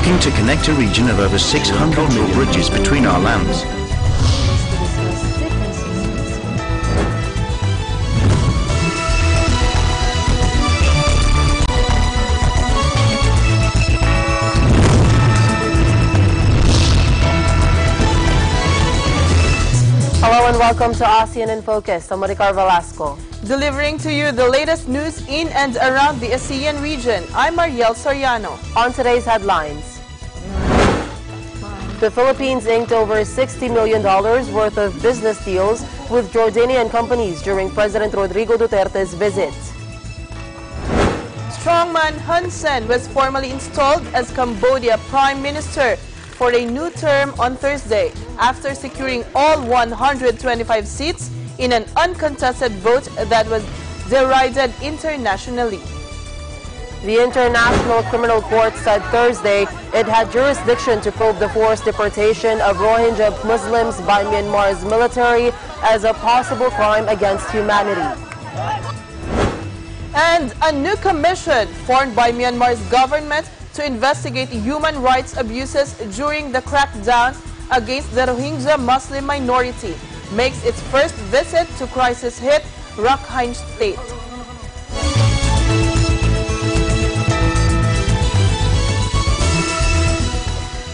looking to connect a region of over 600 cultural bridges between our lands. Hello and welcome to ASEAN in Focus. I'm Maricar Velasco. Delivering to you the latest news in and around the ASEAN region, I'm Mariel Soriano. On today's headlines, the Philippines inked over $60 million worth of business deals with Jordanian companies during President Rodrigo Duterte's visit. Strongman Hun Sen was formally installed as Cambodia Prime Minister for a new term on Thursday after securing all 125 seats in an uncontested vote that was derided internationally. The International Criminal Court said Thursday it had jurisdiction to probe the forced deportation of Rohingya Muslims by Myanmar's military as a possible crime against humanity. And a new commission formed by Myanmar's government to investigate human rights abuses during the crackdown against the Rohingya Muslim minority makes its first visit to crisis-hit Rakhine State.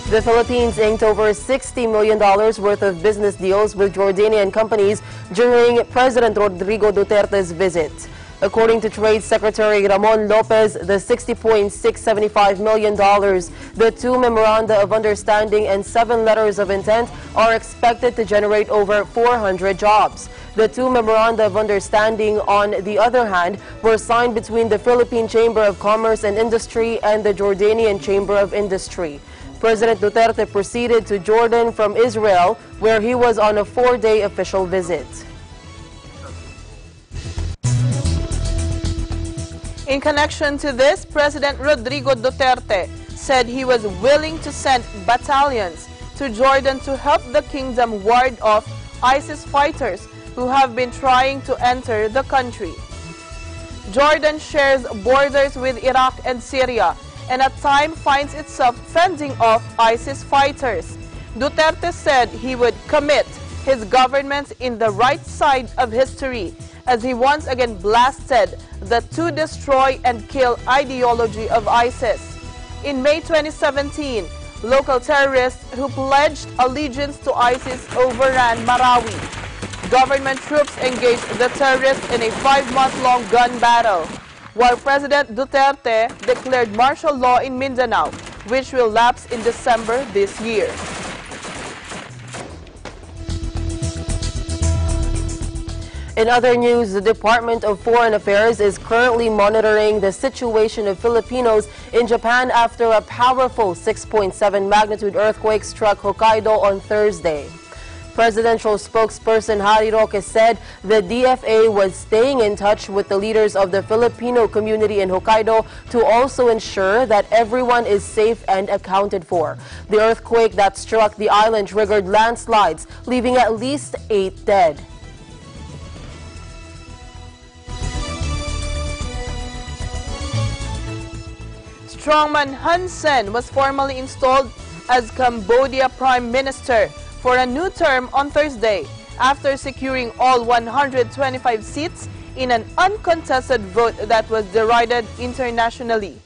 The Philippines inked over $60 million worth of business deals with Jordanian companies during President Rodrigo Duterte's visit. According to Trade Secretary Ramon Lopez, the $60.675 million, the 2 memoranda of understanding and 7 letters of intent are expected to generate over 400 jobs. The 2 memoranda of understanding, on the other hand, were signed between the Philippine Chamber of Commerce and Industry and the Jordanian Chamber of Industry. President Duterte proceeded to Jordan from Israel, where he was on a 4-day official visit. In connection to this, President Rodrigo Duterte said he was willing to send battalions to Jordan to help the kingdom ward off ISIS fighters who have been trying to enter the country. Jordan shares borders with Iraq and Syria and at times finds itself fending off ISIS fighters. Duterte said he would commit his government in the right side of history as he once again blasted the to destroy and kill ideology of ISIS. In May 2017, local terrorists who pledged allegiance to ISIS overran Marawi. Government troops engaged the terrorists in a 5-month-long gun battle, while President Duterte declared martial law in Mindanao, which will lapse in December this year. In other news, the Department of Foreign Affairs is currently monitoring the situation of Filipinos in Japan after a powerful 6.7 magnitude earthquake struck Hokkaido on Thursday. Presidential spokesperson Harry Roque said the DFA was staying in touch with the leaders of the Filipino community in Hokkaido to also ensure that everyone is safe and accounted for. The earthquake that struck the island triggered landslides, leaving at least 8 dead. Strongman Hun Sen was formally installed as Cambodia Prime Minister for a new term on Thursday after securing all 125 seats in an uncontested vote that was derided internationally.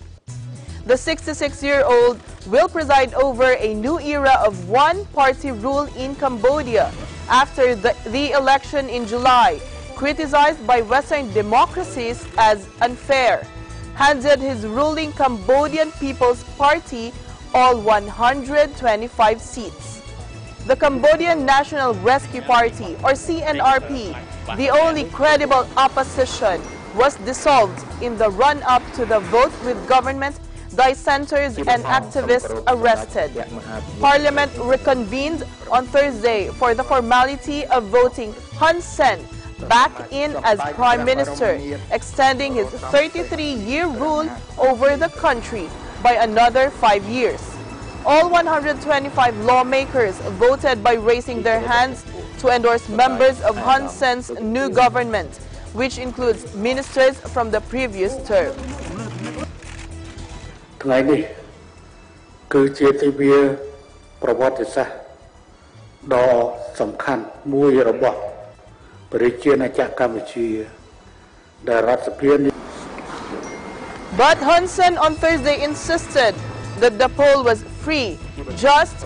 The 66-year-old will preside over a new era of one-party rule in Cambodia after the election in July, criticized by Western democracies as unfair, handed his ruling Cambodian People's Party all 125 seats. The Cambodian National Rescue Party, or CNRP, the only credible opposition, was dissolved in the run-up to the vote with government dissenters and activists arrested. Parliament reconvened on Thursday for the formality of voting Hun Sen back in as Prime Minister, extending his 33-year rule over the country by another 5 years. All 125 lawmakers voted by raising their hands to endorse members of Hun Sen's new government, which includes ministers from the previous term. គឺជាទិវាប្រវត្តិសាស្ត្រដ៏សំខាន់មួយរបស់ប្រជាណាចក្រកម្ពុជាដែលរដ្ឋសភា But Hun Sen on Thursday insisted that the poll was free, just,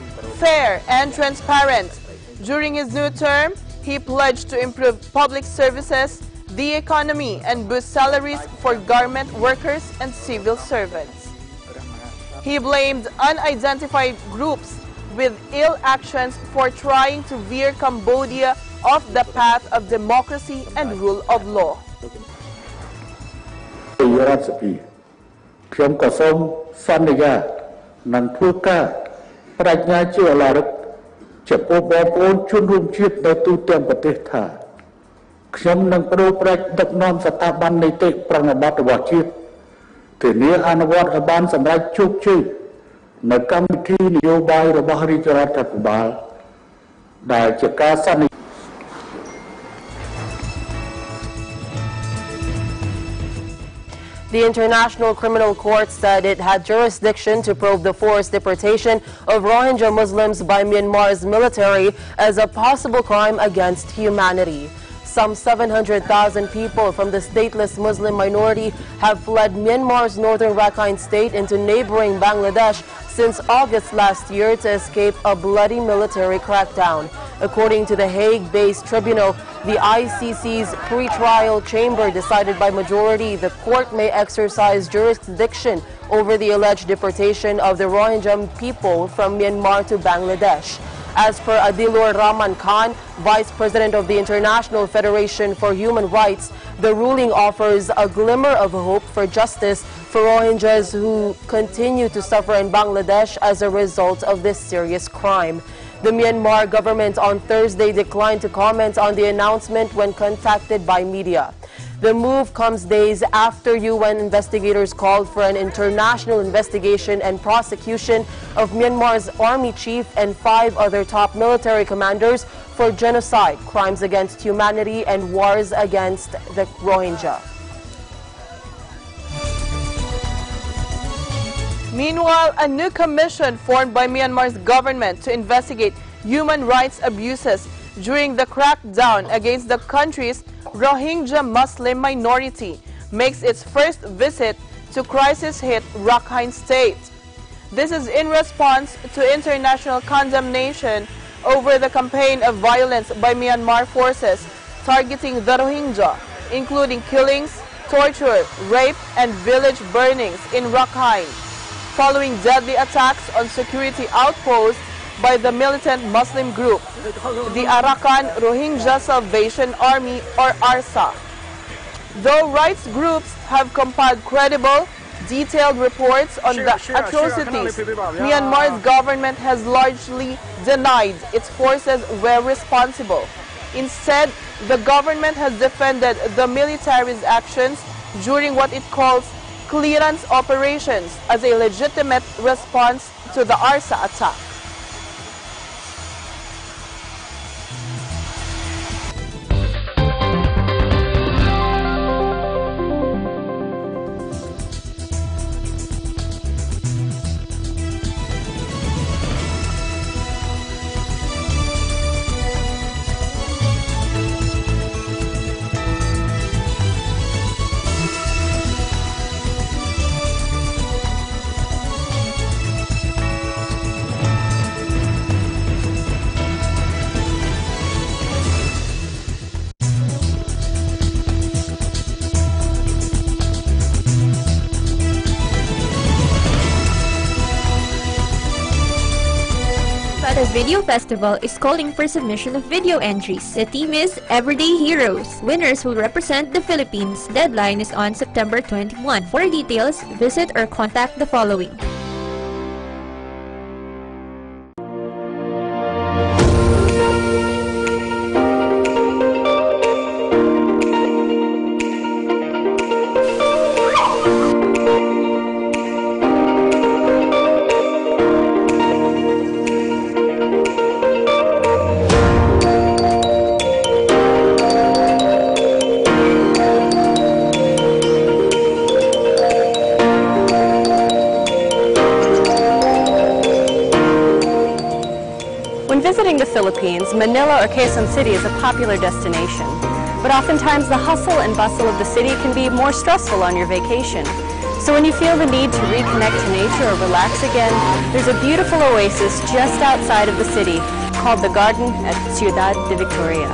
fair, and transparent. During his new term, he pledged to improve public services, the economy, and boost salaries for government workers and civil servants. He blamed unidentified groups with ill actions for trying to veer Cambodia off the path of democracy and rule of law. រដ្ឋសភាខ្ញុំក៏សូមសន្យានឹងធ្វើការបដិញ្ញាជាអឡារឹកចំពោះបងប្អូនជនរួមជាតិនៅទូទាំងប្រទេសថាខ្ញុំនឹងបដូរផ្ដាច់ដឹកនាំស្ថាប័ននីតិប្រណិប័តរបស់ជាតិធានាអនុវត្តឲ្យបានសម្រេចជោគជ័យនៅកម្មវិធីនយោបាយរបស់រាជរដ្ឋាភិបាលដែលជាការសន្និ The International Criminal Court said it had jurisdiction to probe the forced deportation of Rohingya Muslims by Myanmar's military as a possible crime against humanity. Some 700,000 people from the stateless Muslim minority have fled Myanmar's northern Rakhine state into neighboring Bangladesh since August last year to escape a bloody military crackdown. According to the Hague-based tribunal, the ICC's pre-trial chamber decided by majority the court may exercise jurisdiction over the alleged deportation of the Rohingya people from Myanmar to Bangladesh. As per Adilur Rahman Khan, Vice President of the International Federation for Human Rights, the ruling offers a glimmer of hope for justice for Rohingyas who continue to suffer in Bangladesh as a result of this serious crime. The Myanmar government on Thursday declined to comment on the announcement when contacted by media. The move comes days after UN investigators called for an international investigation and prosecution of Myanmar's army chief and 5 other top military commanders for genocide, crimes against humanity, and wars against the Rohingya. Meanwhile, a new commission formed by Myanmar's government to investigate human rights abuses during the crackdown against the country's Rohingya Muslim minority makes its first visit to crisis-hit Rakhine State. This is in response to international condemnation over the campaign of violence by Myanmar forces targeting the Rohingya, including killings, torture, rape, and village burnings in Rakhine, following deadly attacks on security outposts by the militant Muslim group, the Arakan Rohingya Salvation Army or ARSA. Though rights groups have compiled credible, detailed reports on the atrocities, Myanmar's government has largely denied its forces were responsible. Instead, the government has defended the military's actions during what it calls clearance operations as a legitimate response to the ARSA attack. The Video Festival is calling for submission of video entries. The theme is Everyday Heroes. Winners will represent the Philippines. Deadline is on September 21. For details, visit or contact the following. Philippines, Manila or Quezon City is a popular destination. But oftentimes the hustle and bustle of the city can be more stressful on your vacation. So when you feel the need to reconnect to nature or relax again, there's a beautiful oasis just outside of the city called the Garden at Ciudad de Victoria.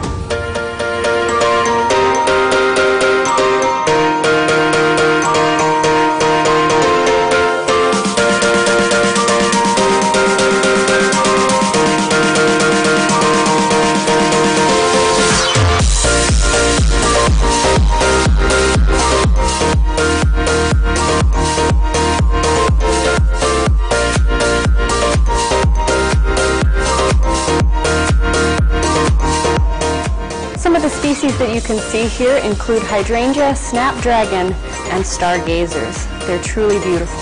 Some of the species that you can see here include hydrangea, snapdragon, and stargazers. They're truly beautiful.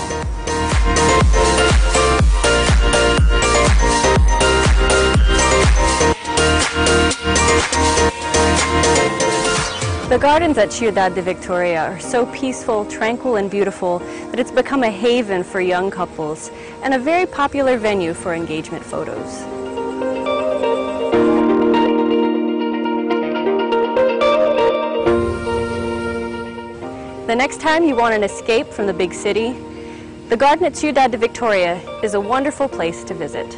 The gardens at Ciudad de Victoria are so peaceful, tranquil, and beautiful that it's become a haven for young couples and a very popular venue for engagement photos. The next time you want an escape from the big city, the garden at Ciudad de Victoria is a wonderful place to visit.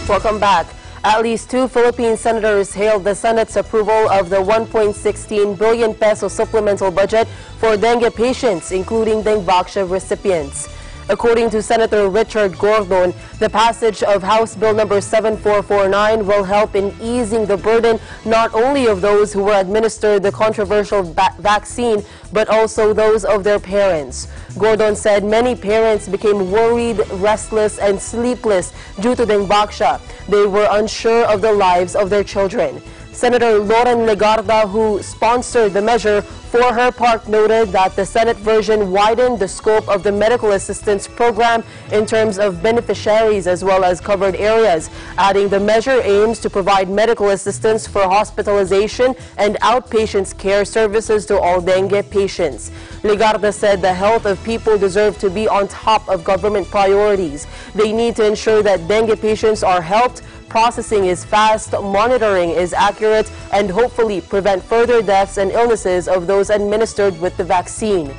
Welcome back. At least 2 Philippine senators hailed the Senate's approval of the 1.16 billion peso supplemental budget for dengue patients, including Dengvaxia recipients. According to Senator Richard Gordon, the passage of House Bill number 7449 will help in easing the burden not only of those who were administered the controversial vaccine, but also those of their parents. Gordon said many parents became worried, restless, and sleepless due to Dengvaxia. They were unsure of the lives of their children. Senator Loren Legarda, who sponsored the measure, for her part noted that the Senate version widened the scope of the medical assistance program in terms of beneficiaries as well as covered areas, adding the measure aims to provide medical assistance for hospitalization and outpatient care services to all dengue patients. Legarda said the health of people deserve to be on top of government priorities. They need to ensure that dengue patients are helped, processing is fast, monitoring is accurate, and hopefully prevent further deaths and illnesses of those administered with the vaccine.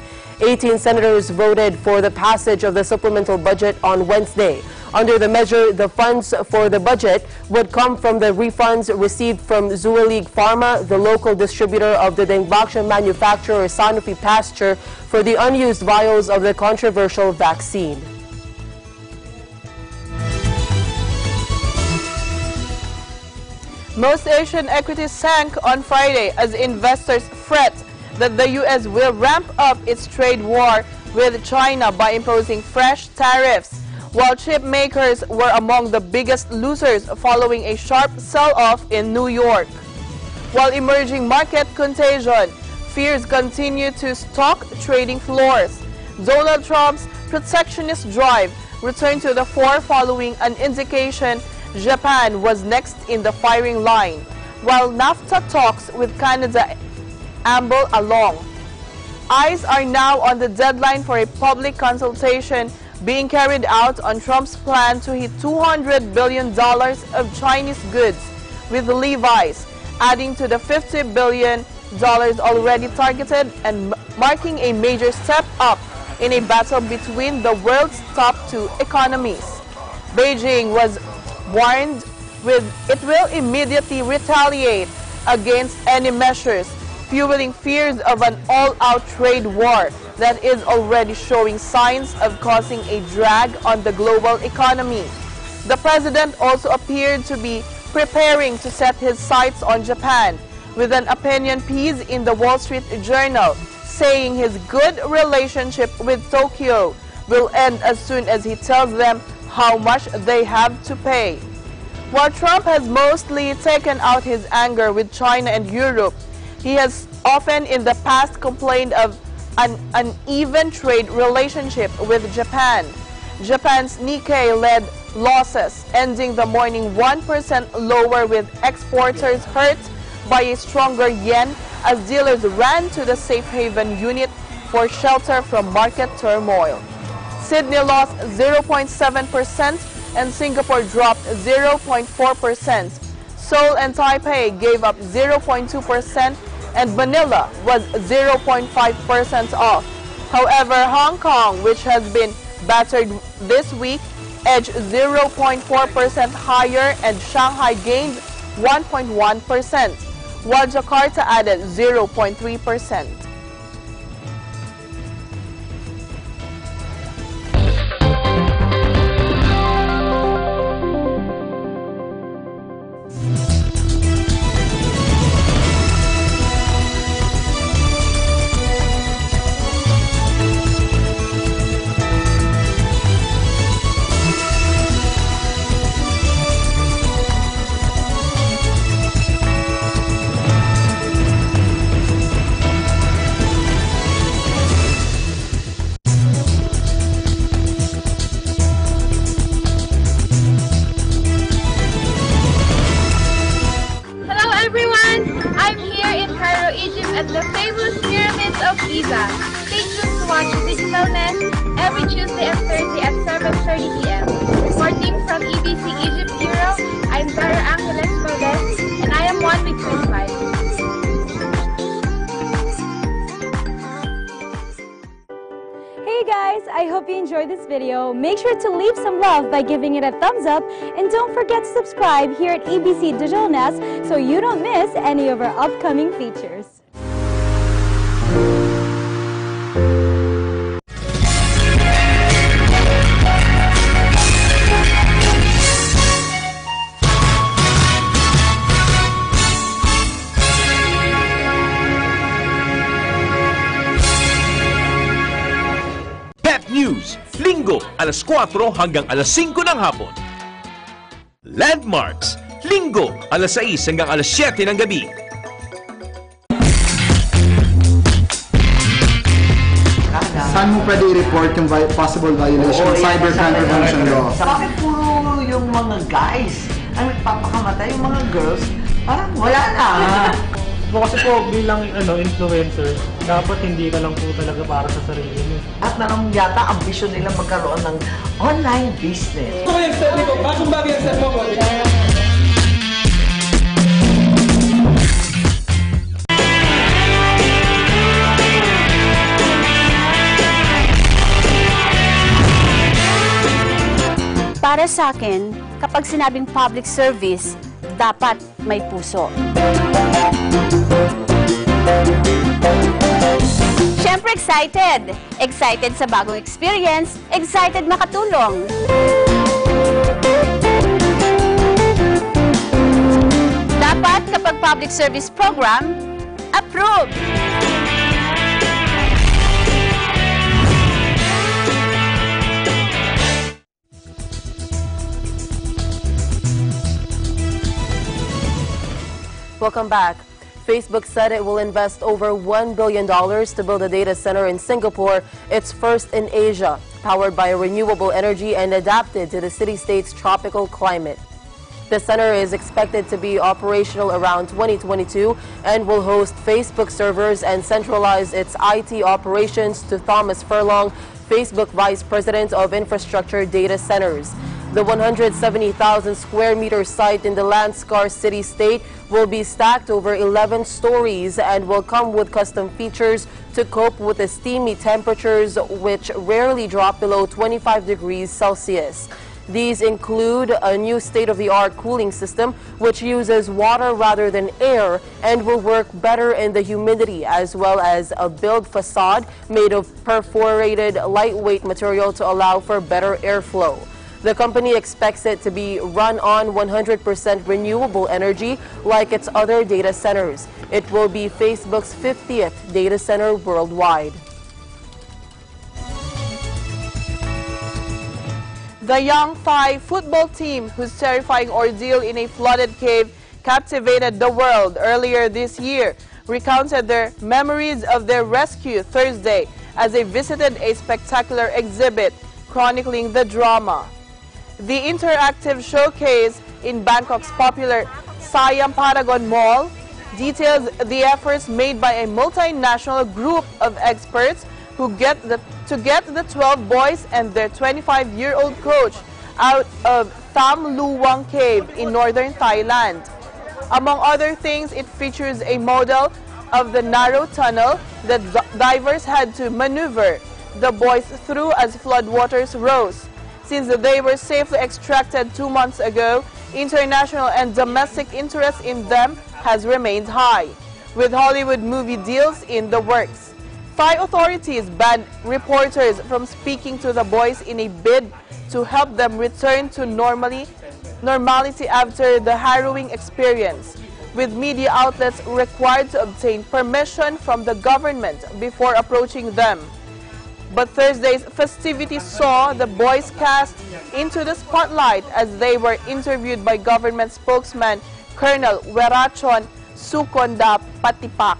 18 senators voted for the passage of the supplemental budget on Wednesday. Under the measure, the funds for the budget would come from the refunds received from Zuellig Pharma, the local distributor of the Dengvaxia manufacturer Sanofi Pasteur, for the unused vials of the controversial vaccine. Most Asian equities sank on Friday as investors fret that the U.S. will ramp up its trade war with China by imposing fresh tariffs, while chip makers were among the biggest losers following a sharp sell-off in New York. While emerging market contagion fears continue to stalk trading floors, Donald Trump's protectionist drive returned to the fore following an indication Japan was next in the firing line, while NAFTA talks with Canada amble along. Eyes are now on the deadline for a public consultation being carried out on Trump's plan to hit $200 billion of Chinese goods with Levi's, adding to the $50 billion already targeted and marking a major step up in a battle between the world's top 2 economies. Beijing was warned it will immediately retaliate against any measures, fueling fears of an all-out trade war that is already showing signs of causing a drag on the global economy. The president also appeared to be preparing to set his sights on Japan, with an opinion piece in the Wall Street Journal saying his good relationship with Tokyo will end as soon as he tells them how much they have to pay. While Trump has mostly taken out his anger with China and Europe, he has often in the past complained of an uneven trade relationship with Japan. Japan's Nikkei led losses, ending the morning 1% lower, with exporters hurt by a stronger yen as dealers ran to the safe haven unit for shelter from market turmoil. Sydney lost 0.7% and Singapore dropped 0.4%. Seoul and Taipei gave up 0.2% and Manila was 0.5% off. However, Hong Kong, which has been battered this week, edged 0.4% higher and Shanghai gained 1.1%, while Jakarta added 0.3%. At the famous pyramids of Giza. Stay tuned to watch Digital Nest every Tuesday and Thursday at 7:30 p.m. Reporting from EBC Egypt Bureau, I'm Dara Angeles Valdez, and I am 1 with 25. Hey guys, I hope you enjoyed this video. Make sure to leave some love by giving it a thumbs up, and don't forget to subscribe here at EBC Digital Nest so you don't miss any of our upcoming features. News, Linggo, alas 4 hanggang alas 5 ng hapon. Landmarks, Linggo, alas 6 hanggang alas 7 ng gabi. Saan mo pwede i-report yung possible violation ng cybercrime prevention law? Bakit puro yung mga guys ang nagpapakamatay, yung mga girls, parang wala na. Kasi po bilang influencer, dapat hindi ka lang po talaga para sa sarili mo. At narang yata ambisyon nila magkaroon ng online business. Ano yung step ko? Bakong bagay ang step mo ko? Para sa akin, kapag sinabing public service, dapat may puso. Siyempre excited! Excited sa bagong experience, excited makatulong. Dapat kapag public service program, approved! Welcome back. Facebook said it will invest over $1 billion to build a data center in Singapore, its first in Asia, powered by renewable energy and adapted to the city-state's tropical climate. The center is expected to be operational around 2022 and will host Facebook servers and centralize its IT operations to Thomas Furlong, Facebook Vice President of Infrastructure Data Centers. The 170,000 square meter site in the land-scarce city-state will be stacked over 11 stories and will come with custom features to cope with the steamy temperatures which rarely drop below 25 degrees Celsius. These include a new state-of-the-art cooling system which uses water rather than air and will work better in the humidity, as well as a built facade made of perforated lightweight material to allow for better airflow. The company expects it to be run on 100% renewable energy like its other data centers. It will be Facebook's 50th data center worldwide. The young Thai football team, whose terrifying ordeal in a flooded cave captivated the world earlier this year, recounted their memories of their rescue Thursday as they visited a spectacular exhibit chronicling the drama. The interactive showcase in Bangkok's popular Siam Paragon Mall details the efforts made by a multinational group of experts to get the 12 boys and their 25-year-old coach out of Tham Luang Cave in northern Thailand. Among other things, it features a model of the narrow tunnel that divers had to maneuver the boys through as floodwaters rose. Since they were safely extracted 2 months ago, international and domestic interest in them has remained high, with Hollywood movie deals in the works. Thai authorities banned reporters from speaking to the boys in a bid to help them return to normality after the harrowing experience, with media outlets required to obtain permission from the government before approaching them. But Thursday's festivities saw the boys cast into the spotlight as they were interviewed by government spokesman Colonel Werachon Sukonda Patipak.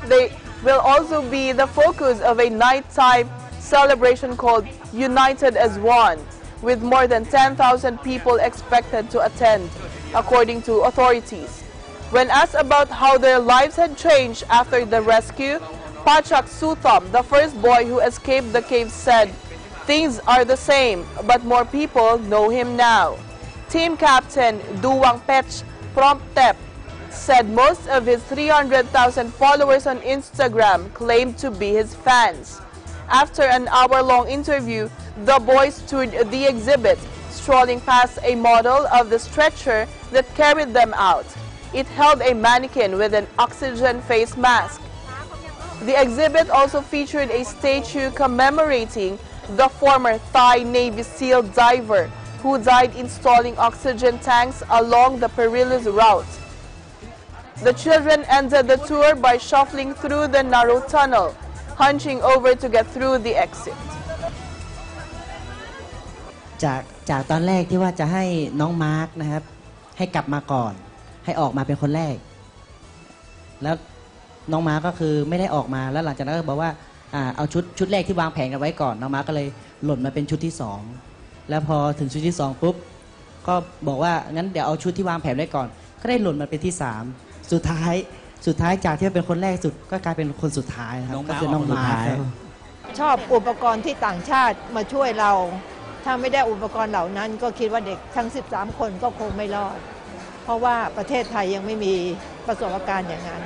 They will also be the focus of a nighttime celebration called United as One, with more than 10,000 people expected to attend, according to authorities. When asked about how their lives had changed after the rescue, Pachak Sutham, the first boy who escaped the cave, said, "Things are the same, but more people know him now." Team captain Duwang Pech Promptep said most of his 300,000 followers on Instagram claimed to be his fans. After an hour-long interview, the boys toured the exhibit, strolling past a model of the stretcher that carried them out. It held a mannequin with an oxygen face mask. The exhibit also featured a statue commemorating the former Thai Navy SEAL diver who died installing oxygen tanks along the perilous route. The children ended the tour by shuffling through the narrow tunnel, hunching over to get through the exit. จากตอนแรกที่ว่าจะให้น้องมาร์คนะครับให้กลับมาก่อนให้ออกมาเป็นคนแรกแล้วน้องมาร์คก็คือไม่ได้ออกมาแล้วหลังจากนั้นก็บอกว่าเอาชุดแรกที่วางแผนกันไว้ก่อนน้องมาร์คก็เลยหล่นมาเป็นชุดที่2แล้วพอถึงชุดที่2ปุ๊บก็บอกว่างั้นเดี๋ยวเอาชุดที่วางแผนไว้ก่อนก็ได้หล่นมาเป็นที่3สุดท้ายจากที่เป็นคนแรกสุดก็กลายเป็นคนสุดท้ายครับก็คือน้องมาร์คชอบอุปกรณ์ที่ต่างชาติมาช่วยเราถ้าไม่ได้อุปกรณ์เหล่านั้นก็คิดว่าเด็กทั้ง13คนก็คงไม่รอดเพราะว่าประเทศไทยยังไม่มีประสบการณ์อย่างนั้น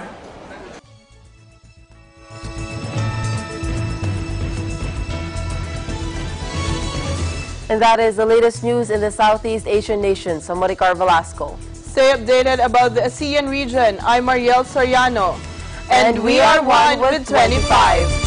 And that is the latest news in the Southeast Asian nations. I'm Maricar Velasco. Stay updated about the ASEAN region. I'm Mariel Soriano. And we are one with 25.